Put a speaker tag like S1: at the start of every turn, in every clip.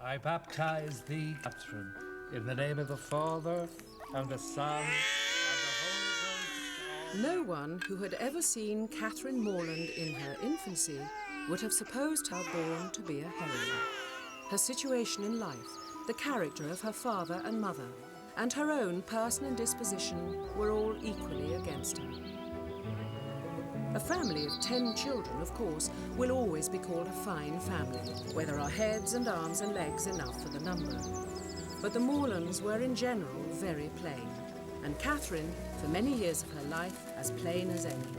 S1: I baptize thee, Catherine, in the name of the Father, and the Son, and the Holy Ghost.
S2: No one who had ever seen Catherine Morland in her infancy would have supposed her born to be a heroine. Her situation in life, the character of her father and mother, and her own person and disposition were all equally against her. A family of 10 children, of course, will always be called a fine family, where there are heads and arms and legs enough for the number. But the Morlands were in general very plain, and Catherine, for many years of her life, as plain as any.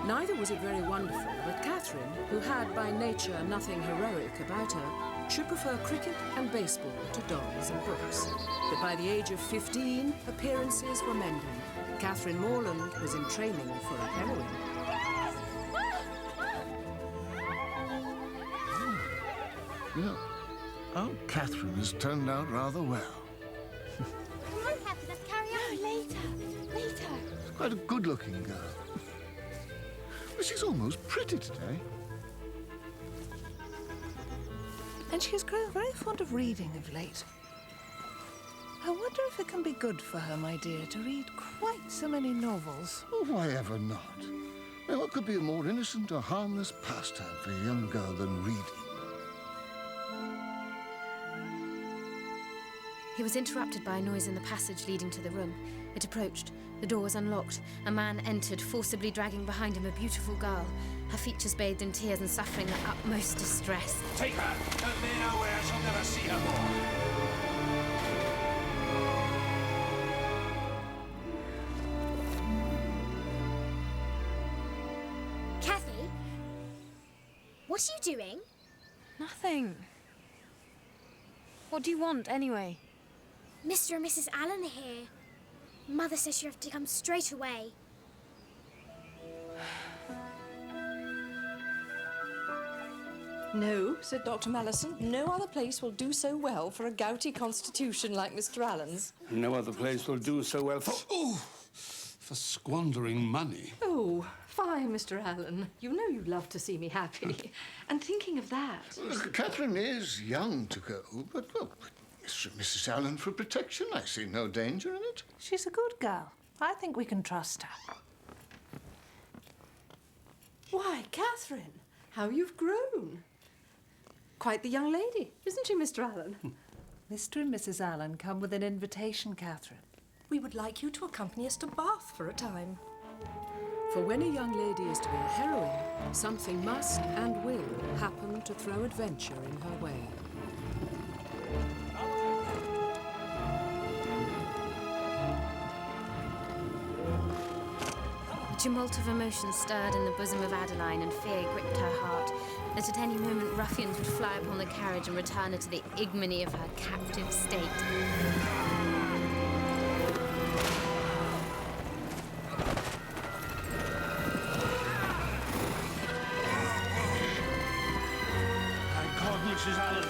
S2: Neither was it very wonderful that Catherine, who had by nature nothing heroic about her, should prefer cricket and baseball to dolls and books. But by the age of 15, appearances were mending. Catherine Morland was in training for a heroine.
S3: Look, Aunt Catherine has turned out rather well.
S4: Come on, Catherine, let's carry on. No, later.
S3: She's quite a good-looking girl. But she's almost pretty today.
S5: And she's grown very fond of reading of late. I wonder if it can be good for her, my dear, to read quite so many novels.
S3: Oh, why ever not? Now, what could be a more innocent or harmless pastime for a young girl than reading?
S4: He was interrupted by a noise in the passage leading to the room. It approached. The door was unlocked. A man entered, forcibly dragging behind him a beautiful girl, her features bathed in tears and suffering the utmost distress.
S6: Take her! Don't lay her where I shall never see her more.
S7: Kathy? What are you doing?
S4: Nothing. What do you want, anyway?
S7: Mr. and Mrs. Allen are here. Mother says you have to come straight away.
S8: No, said Dr. Mallison. No other place will do so well for a gouty constitution like Mr. Allen's.
S6: No other place will do so well for squandering money.
S8: Oh, fine, Mr. Allen. You know you love to see me happy. And thinking of that...
S3: Look, Catherine is young to go, but, well, Mr. and Mrs. Allen for protection. I see no danger in it.
S5: She's a good girl. I think we can trust her.
S8: Why, Catherine, how you've grown. Quite the young lady, isn't she, Mr. Allen?
S5: Mr. and Mrs. Allen come with an invitation, Catherine.
S8: We would like you to accompany us to Bath for a time.
S2: For when a young lady is to be a heroine, something must and will happen to throw adventure in her way.
S4: A tumult of emotion stirred in the bosom of Adeline, and fear gripped her heart, that at any moment ruffians would fly upon the carriage and return her to the ignominy of her captive state.
S6: Thank God, Mrs. Allen.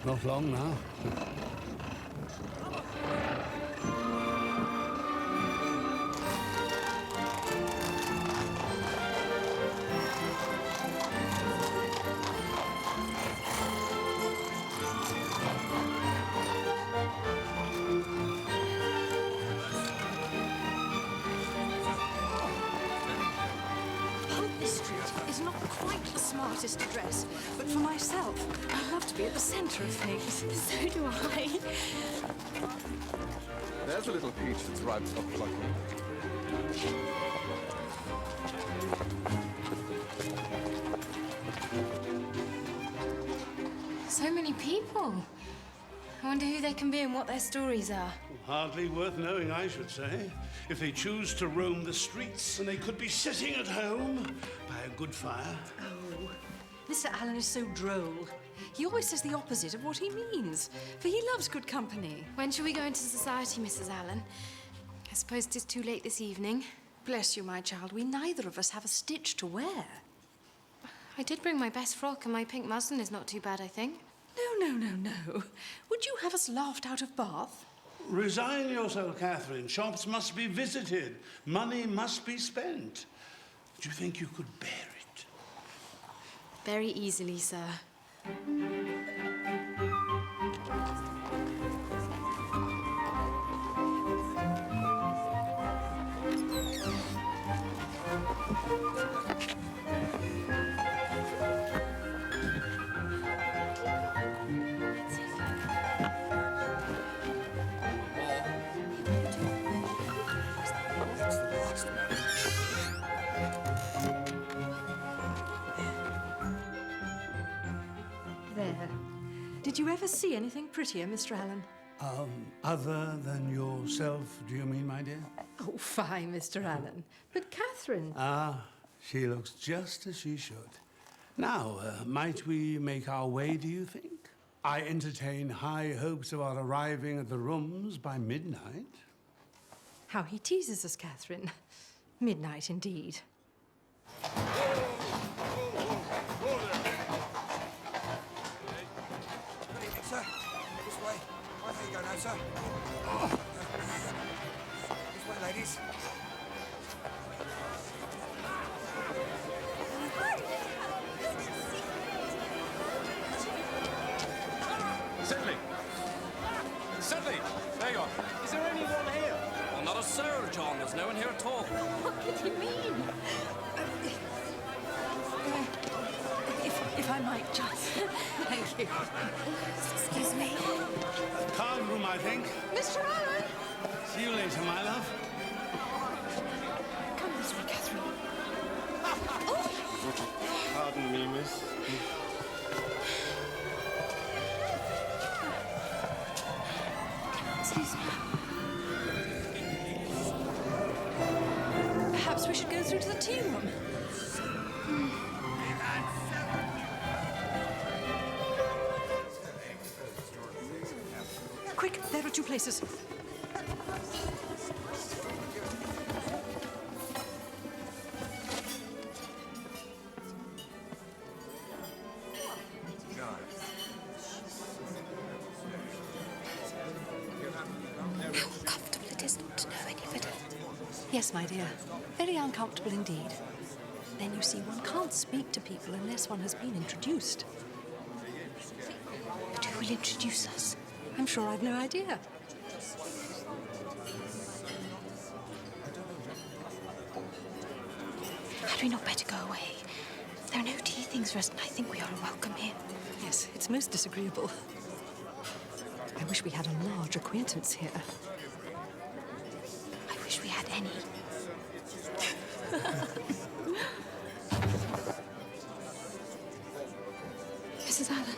S6: Not long now.
S8: Is not quite the smartest address, but for myself, I love to be at the centre of things.
S7: So do I.
S9: There's a little peach that's ripe for plucking.
S4: So many people. I wonder who they can be and what their stories are.
S6: hardly worth knowing, I should say. If they choose to roam the streets, and they could be sitting at home by a good fire.
S8: Oh, Mr. Allen is so droll. He always says the opposite of what he means, for he loves good company.
S4: When shall we go into society, Mrs. Allen? I suppose it is too late this evening.
S8: Bless you, my child. We neither of us have a stitch to wear.
S4: I did bring my best frock, and my pink muslin is not too bad, I think.
S8: No. Would you have us laughed out of Bath?
S6: Resign yourself, Catherine. Shops must be visited. Money must be spent. Do you think you could bear it?
S4: Very easily, sir.
S8: There. Did you ever see anything prettier, Mr. Allen?
S6: Other than yourself, do you mean, my dear?
S8: Oh, fine, Mr. Allen. But Catherine...
S6: Ah, she looks just as she should. Now, might we make our way, do you think? I entertain high hopes about arriving at the rooms by midnight.
S8: How he teases us, Catherine. Midnight, indeed.
S10: Sir, this way. I think you go now, sir. This way, ladies.
S9: Sedley! There you are. Is there anyone here? Well, not a soul, John. There's no one here at all.
S8: What did he mean? If I might, just... Thank you.
S4: Excuse me.
S6: Card room, I think.
S8: Mr. Allen!
S6: See you later, my love.
S8: Come this way, Catherine.
S11: Pardon me, miss.
S8: Excuse me. Perhaps we should go through to the tea room. Quick, there are two places. Yes, my dear. Very uncomfortable indeed. Then you see, one can't speak to people unless one has been introduced.
S4: But who will introduce us?
S8: I'm sure I've no idea.
S4: Had we not better go away? There are no tea things for us, and I think we are unwelcome here.
S8: Yes, it's most disagreeable. I wish we had a large acquaintance here.
S4: I wish we had any. Mrs. Allen.